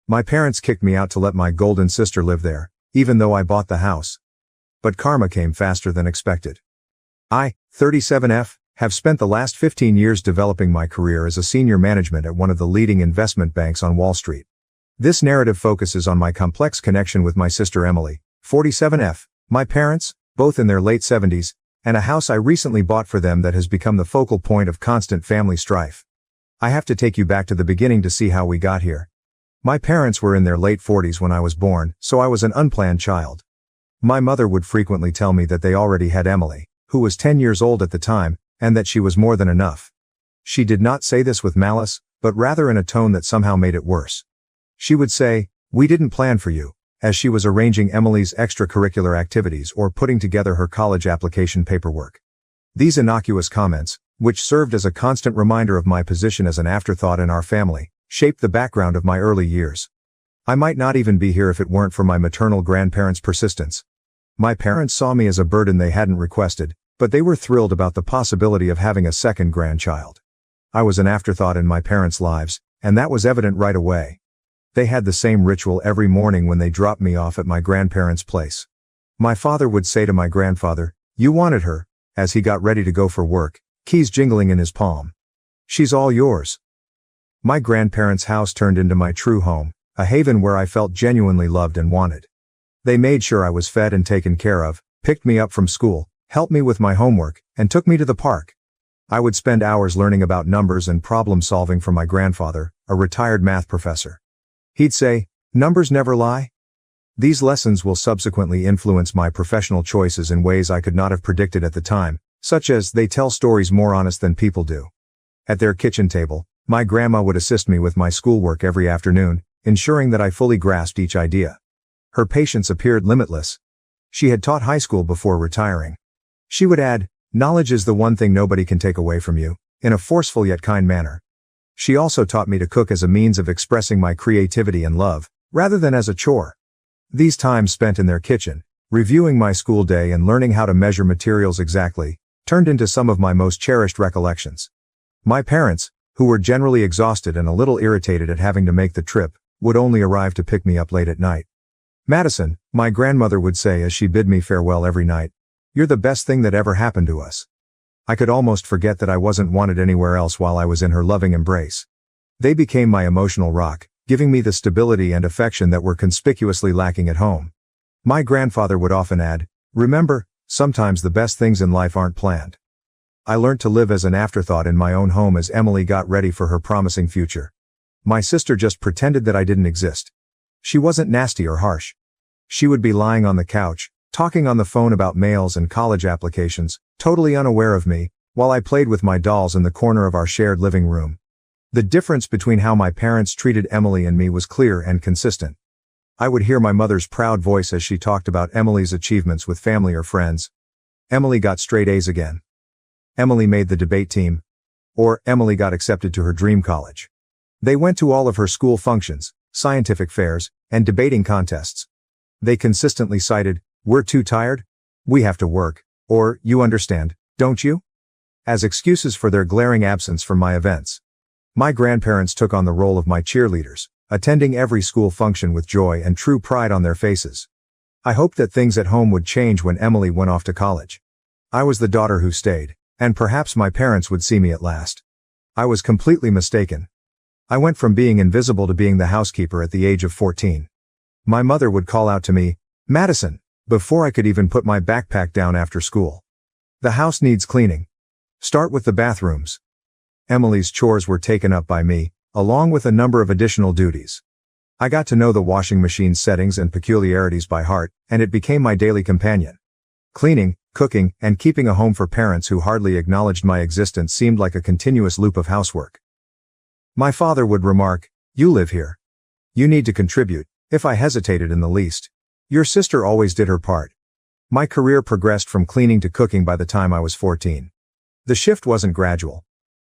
My parents kicked me out to let my golden sister live there, even though I bought the house. But karma came faster than expected. I, 37F, have spent the last 15 years developing my career as a senior management at one of the leading investment banks on Wall Street. This narrative focuses on my complex connection with my sister Emily, 47F, my parents, both in their late 70s, and a house I recently bought for them that has become the focal point of constant family strife. I have to take you back to the beginning to see how we got here. My parents were in their late 40s when I was born, so I was an unplanned child. My mother would frequently tell me that they already had Emily, who was 10 years old at the time, and that she was more than enough. She did not say this with malice, but rather in a tone that somehow made it worse. She would say, "We didn't plan for you," as she was arranging Emily's extracurricular activities or putting together her college application paperwork. These innocuous comments, which served as a constant reminder of my position as an afterthought in our family, shaped the background of my early years. I might not even be here if it weren't for my maternal grandparents' persistence. My parents saw me as a burden they hadn't requested, but they were thrilled about the possibility of having a second grandchild. I was an afterthought in my parents' lives, and that was evident right away. They had the same ritual every morning when they dropped me off at my grandparents' place. My father would say to my grandfather, "You wanted her," as he got ready to go for work, keys jingling in his palm. "She's all yours." My grandparents' house turned into my true home, a haven where I felt genuinely loved and wanted. They made sure I was fed and taken care of, picked me up from school, helped me with my homework, and took me to the park. I would spend hours learning about numbers and problem solving from my grandfather, a retired math professor. He'd say, "Numbers never lie." These lessons will subsequently influence my professional choices in ways I could not have predicted at the time, such as they tell stories more honest than people do. At their kitchen table, my grandma would assist me with my schoolwork every afternoon, ensuring that I fully grasped each idea. Her patience appeared limitless. She had taught high school before retiring. She would add, "Knowledge is the one thing nobody can take away from you," in a forceful yet kind manner. She also taught me to cook as a means of expressing my creativity and love, rather than as a chore. These times spent in their kitchen, reviewing my school day and learning how to measure materials exactly, turned into some of my most cherished recollections. My parents, who were generally exhausted and a little irritated at having to make the trip, would only arrive to pick me up late at night. "Madison," my grandmother would say as she bid me farewell every night, "you're the best thing that ever happened to us." I could almost forget that I wasn't wanted anywhere else while I was in her loving embrace. They became my emotional rock, giving me the stability and affection that were conspicuously lacking at home. My grandfather would often add, "Remember, sometimes the best things in life aren't planned." I learned to live as an afterthought in my own home as Emily got ready for her promising future. My sister just pretended that I didn't exist. She wasn't nasty or harsh. She would be lying on the couch, talking on the phone about mails and college applications, totally unaware of me, while I played with my dolls in the corner of our shared living room. The difference between how my parents treated Emily and me was clear and consistent. I would hear my mother's proud voice as she talked about Emily's achievements with family or friends. Emily got straight A's again. Emily made the debate team. Or Emily got accepted to her dream college. They went to all of her school functions, scientific fairs, and debating contests. They consistently cited, "We're too tired," "We have to work," or "You understand, don't you?" as excuses for their glaring absence from my events. My grandparents took on the role of my cheerleaders, attending every school function with joy and true pride on their faces. I hoped that things at home would change when Emily went off to college. I was the daughter who stayed, and perhaps my parents would see me at last. I was completely mistaken. I went from being invisible to being the housekeeper at the age of 14. My mother would call out to me, "Madison," before I could even put my backpack down after school. "The house needs cleaning. Start with the bathrooms." Emily's chores were taken up by me, along with a number of additional duties. I got to know the washing machine's settings and peculiarities by heart, and it became my daily companion. Cleaning, cooking, and keeping a home for parents who hardly acknowledged my existence seemed like a continuous loop of housework. My father would remark, "You live here. You need to contribute," if I hesitated in the least. "Your sister always did her part." My career progressed from cleaning to cooking by the time I was 14. The shift wasn't gradual.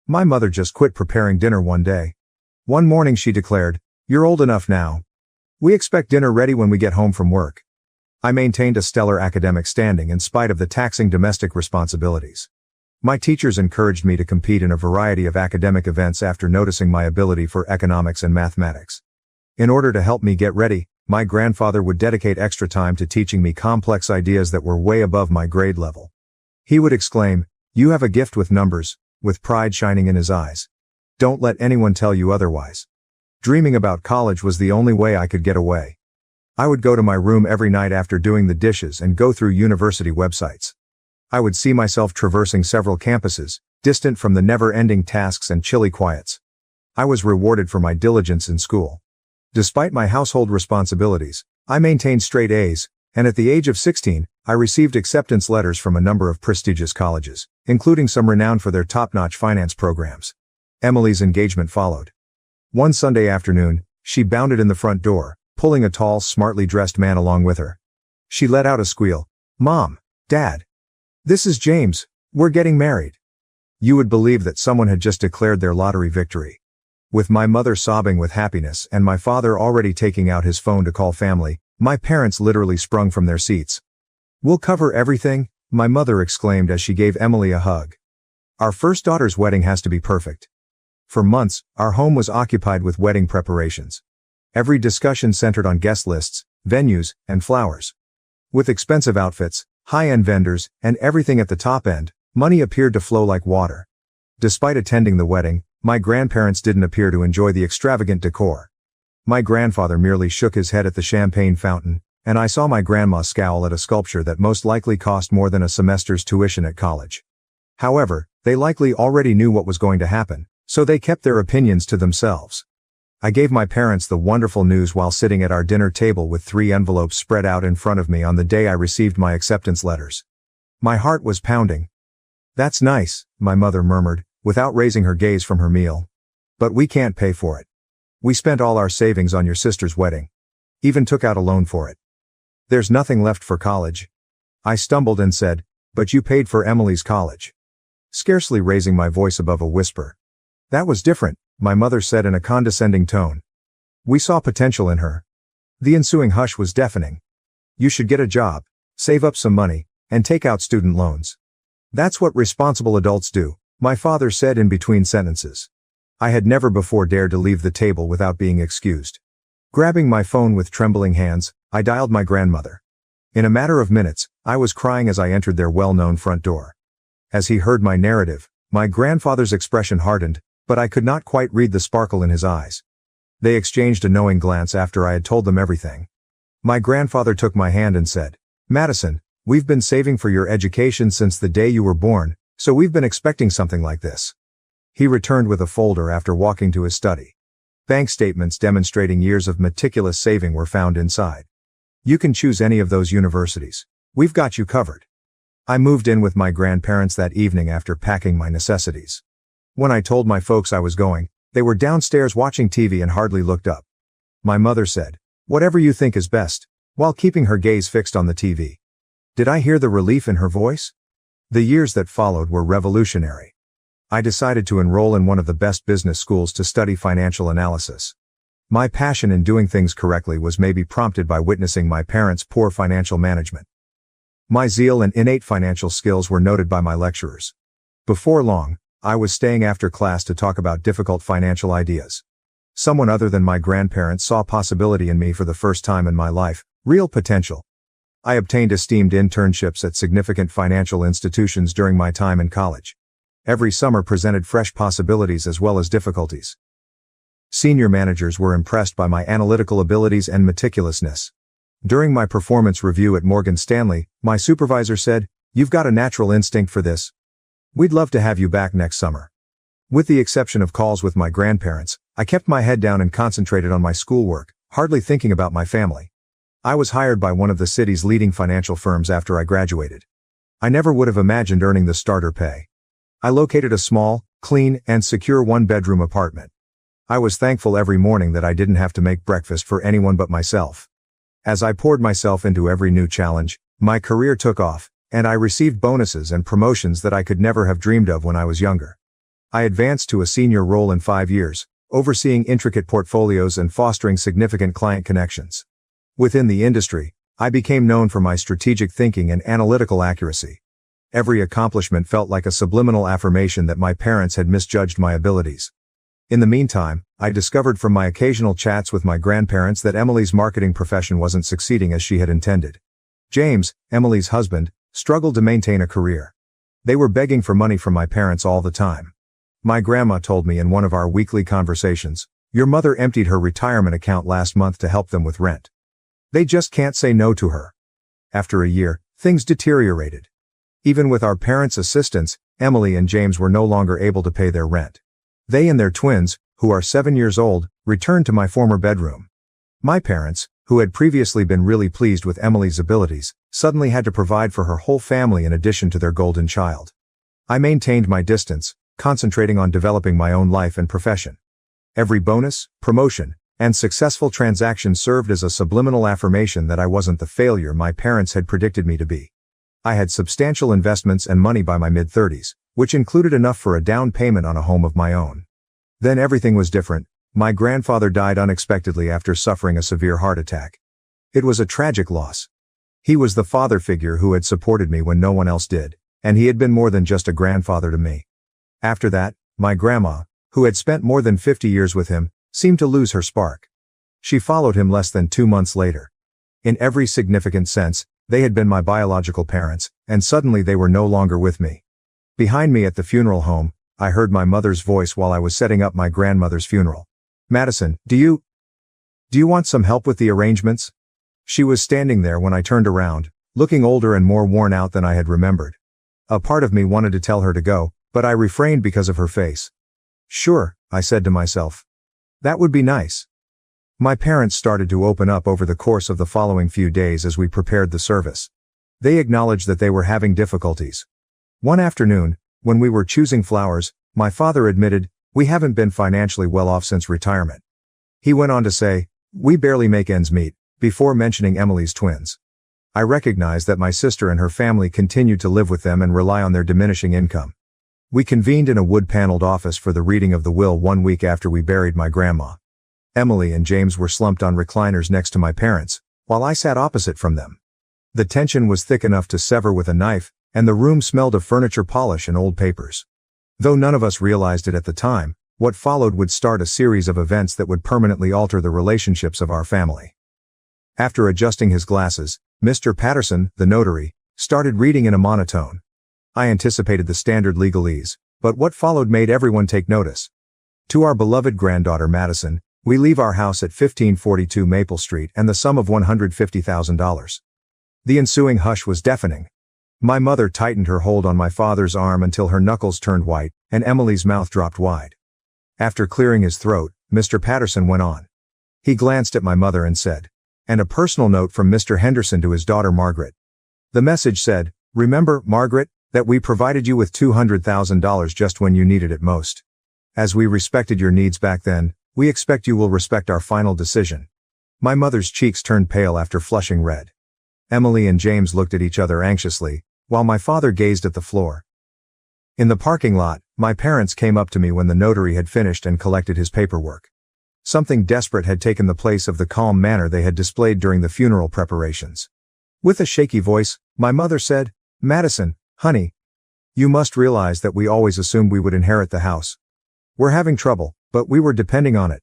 My mother just quit preparing dinner one day. One morning she declared, "You're old enough now. We expect dinner ready when we get home from work." I maintained a stellar academic standing in spite of the taxing domestic responsibilities. My teachers encouraged me to compete in a variety of academic events after noticing my ability for economics and mathematics. In order to help me get ready, my grandfather would dedicate extra time to teaching me complex ideas that were way above my grade level. He would exclaim, "You have a gift with numbers," with pride shining in his eyes. "Don't let anyone tell you otherwise." Dreaming about college was the only way I could get away. I would go to my room every night after doing the dishes and go through university websites. I would see myself traversing several campuses, distant from the never-ending tasks and chilly quiets. I was rewarded for my diligence in school. Despite my household responsibilities, I maintained straight A's, and at the age of 16, I received acceptance letters from a number of prestigious colleges, including some renowned for their top-notch finance programs. Emily's engagement followed. One Sunday afternoon, she bounded in the front door, pulling a tall, smartly dressed man along with her. She let out a squeal. "Mom, Dad. This is James, we're getting married." You would believe that someone had just declared their lottery victory. With my mother sobbing with happiness and my father already taking out his phone to call family, my parents literally sprung from their seats. "We'll cover everything," my mother exclaimed as she gave Emily a hug. "Our first daughter's wedding has to be perfect." For months, our home was occupied with wedding preparations. Every discussion centered on guest lists, venues, and flowers. With expensive outfits, high-end vendors, and everything at the top end, money appeared to flow like water. Despite attending the wedding, my grandparents didn't appear to enjoy the extravagant decor. My grandfather merely shook his head at the champagne fountain, and I saw my grandma scowl at a sculpture that most likely cost more than a semester's tuition at college. However, they likely already knew what was going to happen, so they kept their opinions to themselves. I gave my parents the wonderful news while sitting at our dinner table with 3 envelopes spread out in front of me on the day I received my acceptance letters. My heart was pounding. "That's nice," my mother murmured, without raising her gaze from her meal. "But we can't pay for it. We spent all our savings on your sister's wedding. Even took out a loan for it. There's nothing left for college." I stumbled and said, "But you paid for Emily's college." Scarcely raising my voice above a whisper. "That was different," my mother said in a condescending tone. "We saw potential in her." The ensuing hush was deafening. "You should get a job, save up some money, and take out student loans. That's what responsible adults do," my father said in between sentences. I had never before dared to leave the table without being excused. Grabbing my phone with trembling hands, I dialed my grandmother. In a matter of minutes, I was crying as I entered their well-known front door. As he heard my narrative, my grandfather's expression hardened, but I could not quite read the sparkle in his eyes. They exchanged a knowing glance after I had told them everything. My grandfather took my hand and said, "Madison, we've been saving for your education since the day you were born, so we've been expecting something like this." He returned with a folder after walking to his study. Bank statements demonstrating years of meticulous saving were found inside. "You can choose any of those universities. We've got you covered." I moved in with my grandparents that evening after packing my necessities. When I told my folks I was going, they were downstairs watching TV and hardly looked up. My mother said, "Whatever you think is best," while keeping her gaze fixed on the TV. Did I hear the relief in her voice? The years that followed were revolutionary. I decided to enroll in one of the best business schools to study financial analysis. My passion in doing things correctly was maybe prompted by witnessing my parents' poor financial management. My zeal and innate financial skills were noted by my lecturers. Before long, I was staying after class to talk about difficult financial ideas. Someone other than my grandparents saw possibility in me for the first time in my life, real potential. I obtained esteemed internships at significant financial institutions during my time in college. Every summer presented fresh possibilities as well as difficulties. Senior managers were impressed by my analytical abilities and meticulousness. During my performance review at Morgan Stanley, my supervisor said, "You've got a natural instinct for this. We'd love to have you back next summer." With the exception of calls with my grandparents, I kept my head down and concentrated on my schoolwork, hardly thinking about my family. I was hired by one of the city's leading financial firms after I graduated. I never would have imagined earning the starter pay. I located a small, clean, and secure one-bedroom apartment. I was thankful every morning that I didn't have to make breakfast for anyone but myself. As I poured myself into every new challenge, my career took off, and I received bonuses and promotions that I could never have dreamed of when I was younger. I advanced to a senior role in 5 years, overseeing intricate portfolios and fostering significant client connections. Within the industry, I became known for my strategic thinking and analytical accuracy. Every accomplishment felt like a subliminal affirmation that my parents had misjudged my abilities. In the meantime, I discovered from my occasional chats with my grandparents that Emily's marketing profession wasn't succeeding as she had intended. James, Emily's husband, struggled to maintain a career. They were begging for money from my parents all the time. My grandma told me in one of our weekly conversations, "Your mother emptied her retirement account last month to help them with rent. They just can't say no to her." After a year, things deteriorated. Even with our parents' assistance, Emily and James were no longer able to pay their rent. They and their twins, who are 7 years old, returned to my former bedroom. My parents, who had previously been really pleased with Emily's abilities, suddenly had to provide for her whole family in addition to their golden child. I maintained my distance, concentrating on developing my own life and profession. Every bonus, promotion, and successful transaction served as a subliminal affirmation that I wasn't the failure my parents had predicted me to be. I had substantial investments and money by my mid-30s, which included enough for a down payment on a home of my own. Then everything was different. My grandfather died unexpectedly after suffering a severe heart attack. It was a tragic loss. He was the father figure who had supported me when no one else did, and he had been more than just a grandfather to me. After that, my grandma, who had spent more than 50 years with him, seemed to lose her spark. She followed him less than 2 months later. In every significant sense, they had been my biological parents, and suddenly they were no longer with me. Behind me at the funeral home, I heard my mother's voice while I was setting up my grandmother's funeral. "Madison, do you want some help with the arrangements?" She was standing there when I turned around, looking older and more worn out than I had remembered. A part of me wanted to tell her to go, but I refrained because of her face. "Sure," I said to myself. "That would be nice." My parents started to open up over the course of the following few days as we prepared the service. They acknowledged that they were having difficulties. One afternoon, when we were choosing flowers, my father admitted, "We haven't been financially well off since retirement." He went on to say, "We barely make ends meet," before mentioning Emily's twins. I recognized that my sister and her family continued to live with them and rely on their diminishing income. We convened in a wood-paneled office for the reading of the will 1 week after we buried my grandma. Emily and James were slumped on recliners next to my parents, while I sat opposite from them. The tension was thick enough to sever with a knife, and the room smelled of furniture polish and old papers. Though none of us realized it at the time, what followed would start a series of events that would permanently alter the relationships of our family. After adjusting his glasses, Mr. Patterson, the notary, started reading in a monotone. I anticipated the standard legalese, but what followed made everyone take notice. "To our beloved granddaughter Madison, we leave our house at 1542 Maple Street and the sum of $150,000. The ensuing hush was deafening. My mother tightened her hold on my father's arm until her knuckles turned white, and Emily's mouth dropped wide. After clearing his throat, Mr. Patterson went on. He glanced at my mother and said, "And a personal note from Mr. Henderson to his daughter Margaret." The message said, "Remember, Margaret, that we provided you with $200,000 just when you needed it most. As we respected your needs back then, we expect you will respect our final decision." My mother's cheeks turned pale after flushing red. Emily and James looked at each other anxiously, while my father gazed at the floor. In the parking lot, my parents came up to me when the notary had finished and collected his paperwork. Something desperate had taken the place of the calm manner they had displayed during the funeral preparations. With a shaky voice, my mother said, "Madison, honey, you must realize that we always assumed we would inherit the house. We're having trouble, but we were depending on it.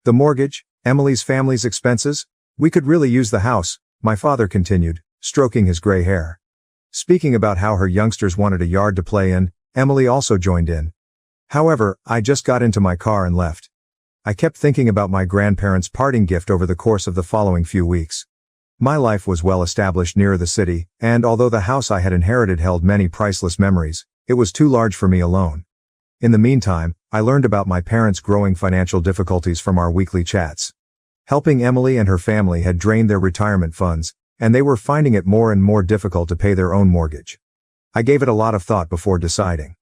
The mortgage, Emily's family's expenses, we could really use the house," my father continued, stroking his gray hair. Speaking about how her youngsters wanted a yard to play in, Emily also joined in. However, I just got into my car and left. I kept thinking about my grandparents' parting gift over the course of the following few weeks. My life was well established near the city, and although the house I had inherited held many priceless memories, it was too large for me alone. In the meantime, I learned about my parents' growing financial difficulties from our weekly chats. Helping Emily and her family had drained their retirement funds, and they were finding it more and more difficult to pay their own mortgage. I gave it a lot of thought before deciding.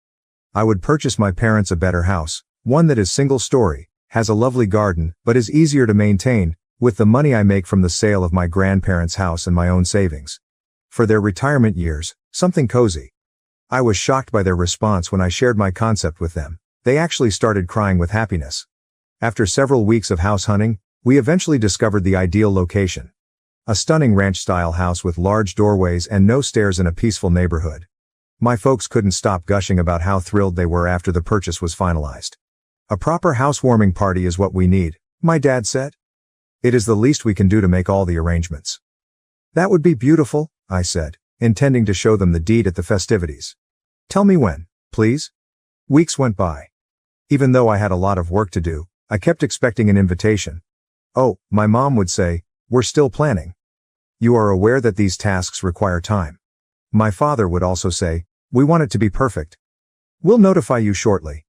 I would purchase my parents a better house, one that is single-story, has a lovely garden, but is easier to maintain, with the money I make from the sale of my grandparents' house and my own savings. For their retirement years, something cozy. I was shocked by their response when I shared my concept with them. They actually started crying with happiness. After several weeks of house hunting, we eventually discovered the ideal location. A stunning ranch-style house with large doorways and no stairs in a peaceful neighborhood. My folks couldn't stop gushing about how thrilled they were after the purchase was finalized. A proper housewarming party is what we need, my dad said. It is the least we can do to make all the arrangements. That would be beautiful, I said, intending to show them the deed at the festivities. Tell me when, please. Weeks went by. Even though I had a lot of work to do, I kept expecting an invitation. Oh, my mom would say, we're still planning. You are aware that these tasks require time. My father would also say, we want it to be perfect. We'll notify you shortly.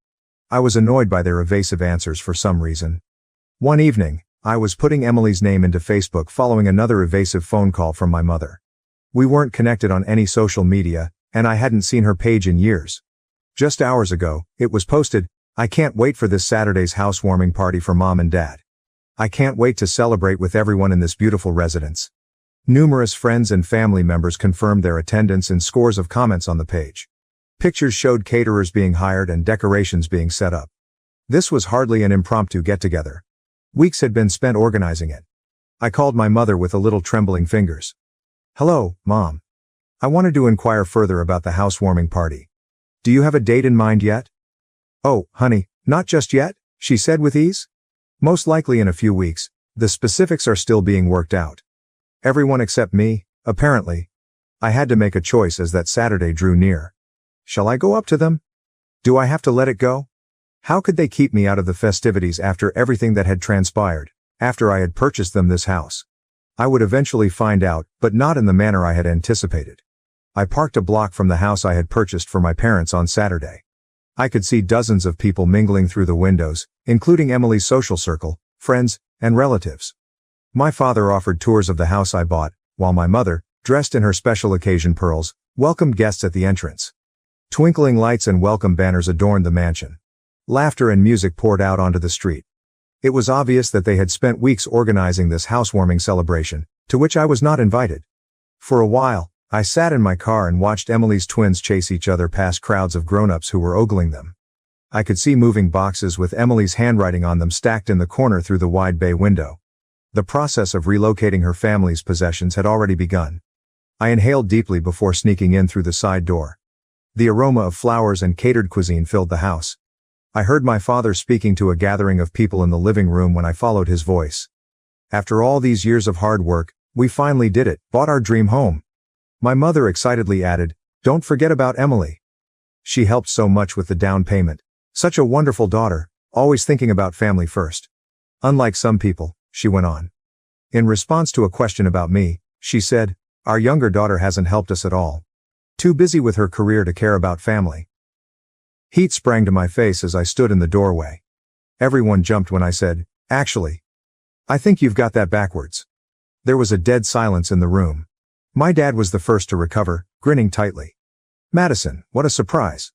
I was annoyed by their evasive answers for some reason. One evening, I was putting Emily's name into Facebook following another evasive phone call from my mother. We weren't connected on any social media, and I hadn't seen her page in years. Just hours ago, it was posted, I can't wait for this Saturday's housewarming party for Mom and Dad. I can't wait to celebrate with everyone in this beautiful residence. Numerous friends and family members confirmed their attendance and scores of comments on the page. Pictures showed caterers being hired and decorations being set up. This was hardly an impromptu get-together. Weeks had been spent organizing it. I called my mother with a little trembling fingers. Hello, Mom. I wanted to inquire further about the housewarming party. Do you have a date in mind yet? Oh, honey, not just yet, she said with ease. Most likely in a few weeks. The specifics are still being worked out. Everyone except me, apparently. I had to make a choice as that Saturday drew near. Shall I go up to them? Do I have to let it go? How could they keep me out of the festivities after everything that had transpired, after I had purchased them this house? I would eventually find out, but not in the manner I had anticipated. I parked a block from the house I had purchased for my parents on Saturday. I could see dozens of people mingling through the windows, including Emily's social circle, friends, and relatives. My father offered tours of the house I bought, while my mother, dressed in her special occasion pearls, welcomed guests at the entrance. Twinkling lights and welcome banners adorned the mansion. Laughter and music poured out onto the street. It was obvious that they had spent weeks organizing this housewarming celebration, to which I was not invited. For a while, I sat in my car and watched Emily's twins chase each other past crowds of grown-ups who were ogling them. I could see moving boxes with Emily's handwriting on them stacked in the corner through the wide bay window. The process of relocating her family's possessions had already begun. I inhaled deeply before sneaking in through the side door. The aroma of flowers and catered cuisine filled the house. I heard my father speaking to a gathering of people in the living room when I followed his voice. After all these years of hard work, we finally did it, bought our dream home. My mother excitedly added, don't forget about Emily. She helped so much with the down payment. Such a wonderful daughter, always thinking about family first. Unlike some people, she went on. In response to a question about me, she said, our younger daughter hasn't helped us at all. Too busy with her career to care about family. Heat sprang to my face as I stood in the doorway. Everyone jumped when I said, actually, I think you've got that backwards. There was a dead silence in the room. My dad was the first to recover, grinning tightly. Madison, what a surprise.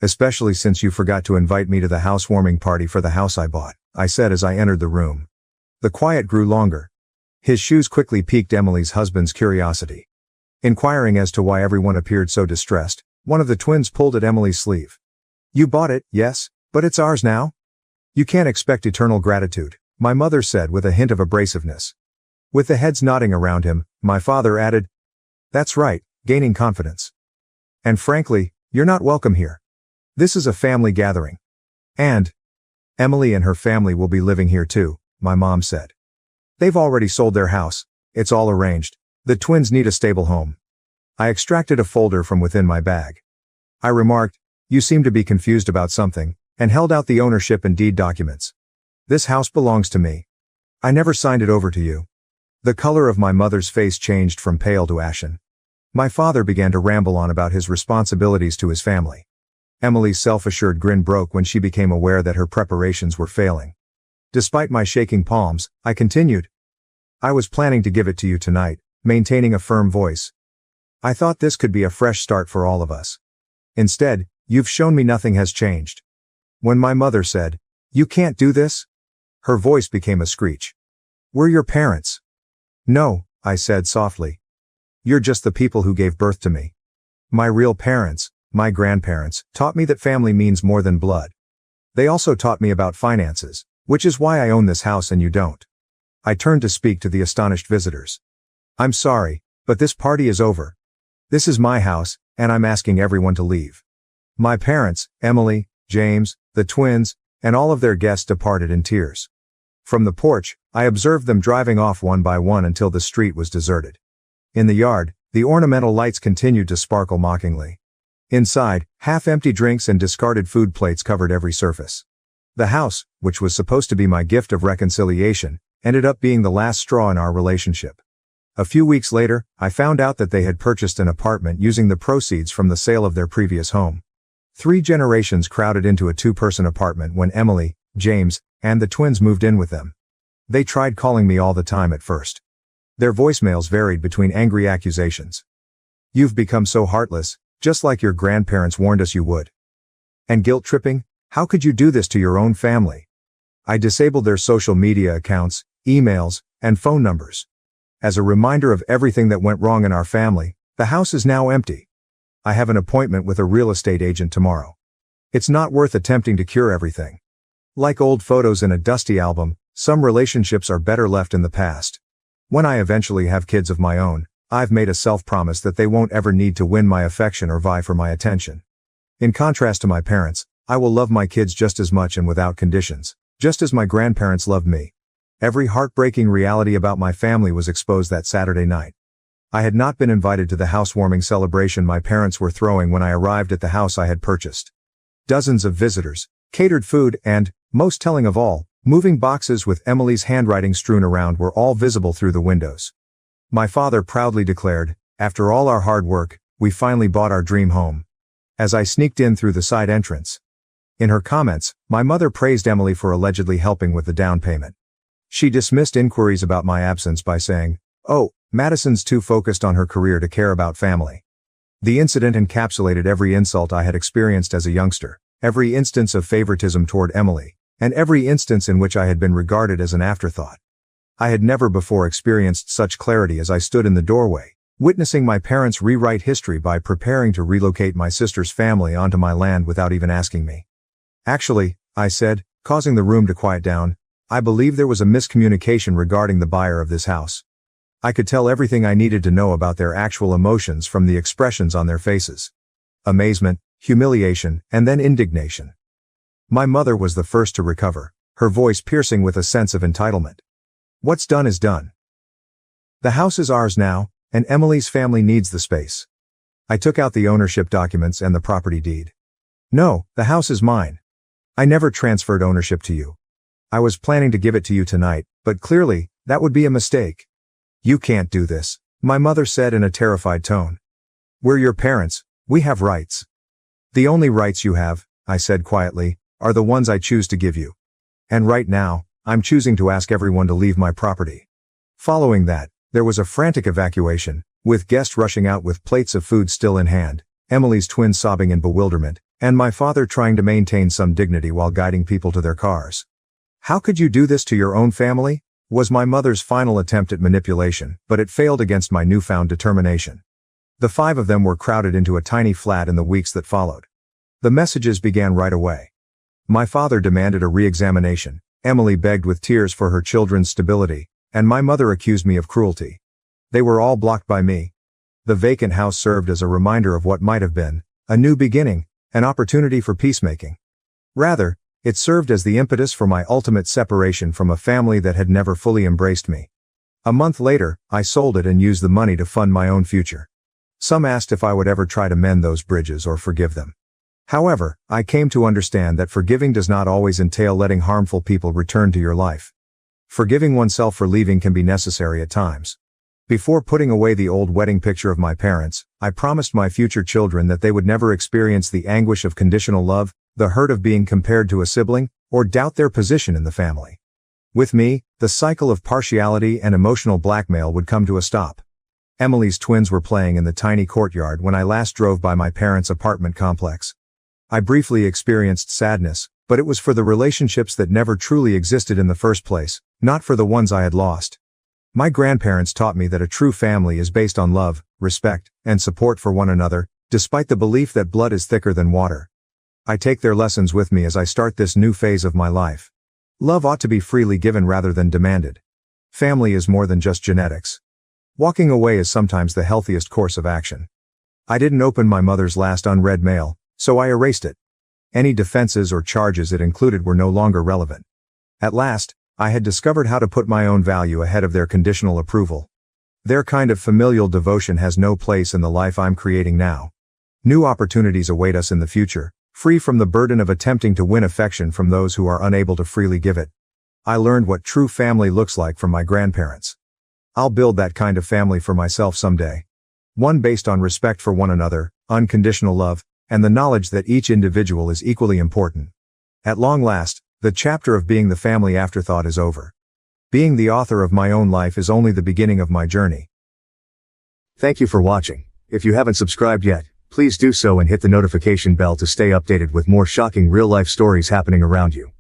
Especially since you forgot to invite me to the housewarming party for the house I bought, I said as I entered the room. The quiet grew longer. His shoes quickly piqued Emily's husband's curiosity. Inquiring as to why everyone appeared so distressed, one of the twins pulled at Emily's sleeve. You bought it, yes, but it's ours now? You can't expect eternal gratitude, my mother said with a hint of abrasiveness. With the heads nodding around him, my father added, that's right, gaining confidence. And frankly, you're not welcome here. This is a family gathering. And Emily and her family will be living here too, my mom said. They've already sold their house. It's all arranged. The twins need a stable home. I extracted a folder from within my bag. I remarked, you seem to be confused about something, and held out the ownership and deed documents. This house belongs to me. I never signed it over to you. The color of my mother's face changed from pale to ashen. My father began to ramble on about his responsibilities to his family. Emily's self-assured grin broke when she became aware that her preparations were failing. Despite my shaking palms, I continued. I was planning to give it to you tonight, maintaining a firm voice. I thought this could be a fresh start for all of us. Instead, you've shown me nothing has changed. When my mother said, you can't do this, her voice became a screech. We're your parents. No, I said softly. You're just the people who gave birth to me. My real parents, my grandparents, taught me that family means more than blood. They also taught me about finances, which is why I own this house and you don't. I turned to speak to the astonished visitors. I'm sorry, but this party is over. This is my house, and I'm asking everyone to leave. My parents, Emily, James, the twins, and all of their guests departed in tears. From the porch, I observed them driving off one by one until the street was deserted. In the yard, the ornamental lights continued to sparkle mockingly. Inside, half-empty drinks and discarded food plates covered every surface. The house, which was supposed to be my gift of reconciliation, ended up being the last straw in our relationship. A few weeks later, I found out that they had purchased an apartment using the proceeds from the sale of their previous home. 3 generations crowded into a 2-person apartment when Emily, James, and the twins moved in with them. They tried calling me all the time at first. Their voicemails varied between angry accusations. "You've become so heartless, just like your grandparents warned us you would." And guilt-tripping, "How could you do this to your own family?" I disabled their social media accounts, emails, and phone numbers. As a reminder of everything that went wrong in our family, the house is now empty. I have an appointment with a real estate agent tomorrow. It's not worth attempting to cure everything. Like old photos in a dusty album, some relationships are better left in the past. When I eventually have kids of my own, I've made a self-promise that they won't ever need to win my affection or vie for my attention. In contrast to my parents, I will love my kids just as much and without conditions, just as my grandparents loved me. Every heartbreaking reality about my family was exposed that Saturday night. I had not been invited to the housewarming celebration my parents were throwing when I arrived at the house I had purchased. Dozens of visitors, catered food, and, most telling of all, moving boxes with Emily's handwriting strewn around were all visible through the windows. My father proudly declared, "After all our hard work, we finally bought our dream home," as I sneaked in through the side entrance. In her comments, my mother praised Emily for allegedly helping with the down payment. She dismissed inquiries about my absence by saying, "Oh, Madison's too focused on her career to care about family." The incident encapsulated every insult I had experienced as a youngster, every instance of favoritism toward Emily, and every instance in which I had been regarded as an afterthought. I had never before experienced such clarity as I stood in the doorway, witnessing my parents rewrite history by preparing to relocate my sister's family onto my land without even asking me. "Actually," I said, causing the room to quiet down, "I believe there was a miscommunication regarding the buyer of this house." I could tell everything I needed to know about their actual emotions from the expressions on their faces. Amazement, humiliation, and then indignation. My mother was the first to recover, her voice piercing with a sense of entitlement. "What's done is done. The house is ours now, and Emily's family needs the space." I took out the ownership documents and the property deed. "No, the house is mine. I never transferred ownership to you. I was planning to give it to you tonight, but clearly, that would be a mistake." "You can't do this," my mother said in a terrified tone. "We're your parents, we have rights." "The only rights you have," I said quietly, "are the ones I choose to give you. And right now, I'm choosing to ask everyone to leave my property." Following that, there was a frantic evacuation, with guests rushing out with plates of food still in hand, Emily's twins sobbing in bewilderment, and my father trying to maintain some dignity while guiding people to their cars. "How could you do this to your own family?" was my mother's final attempt at manipulation, but it failed against my newfound determination. The 5 of them were crowded into a tiny flat in the weeks that followed. The messages began right away. My father demanded a re-examination, Emily begged with tears for her children's stability, and my mother accused me of cruelty. They were all blocked by me. The vacant house served as a reminder of what might have been, a new beginning, an opportunity for peacemaking. Rather, it served as the impetus for my ultimate separation from a family that had never fully embraced me. A month later, I sold it and used the money to fund my own future. Some asked if I would ever try to mend those bridges or forgive them. However, I came to understand that forgiving does not always entail letting harmful people return to your life. Forgiving oneself for leaving can be necessary at times. Before putting away the old wedding picture of my parents, I promised my future children that they would never experience the anguish of conditional love, the hurt of being compared to a sibling, or doubt their position in the family. With me, the cycle of partiality and emotional blackmail would come to a stop. Emily's twins were playing in the tiny courtyard when I last drove by my parents' apartment complex. I briefly experienced sadness, but it was for the relationships that never truly existed in the first place, not for the ones I had lost. My grandparents taught me that a true family is based on love, respect, and support for one another, despite the belief that blood is thicker than water. I take their lessons with me as I start this new phase of my life. Love ought to be freely given rather than demanded. Family is more than just genetics. Walking away is sometimes the healthiest course of action. I didn't open my mother's last unread mail, so I erased it. Any defenses or charges it included were no longer relevant. At last, I had discovered how to put my own value ahead of their conditional approval. Their kind of familial devotion has no place in the life I'm creating now. New opportunities await us in the future, free from the burden of attempting to win affection from those who are unable to freely give it. I learned what true family looks like from my grandparents. I'll build that kind of family for myself someday. One based on respect for one another, unconditional love, and the knowledge that each individual is equally important. At long last, the chapter of being the family afterthought is over. Being the author of my own life is only the beginning of my journey. Thank you for watching. If you haven't subscribed yet, please do so and hit the notification bell to stay updated with more shocking real-life stories happening around you.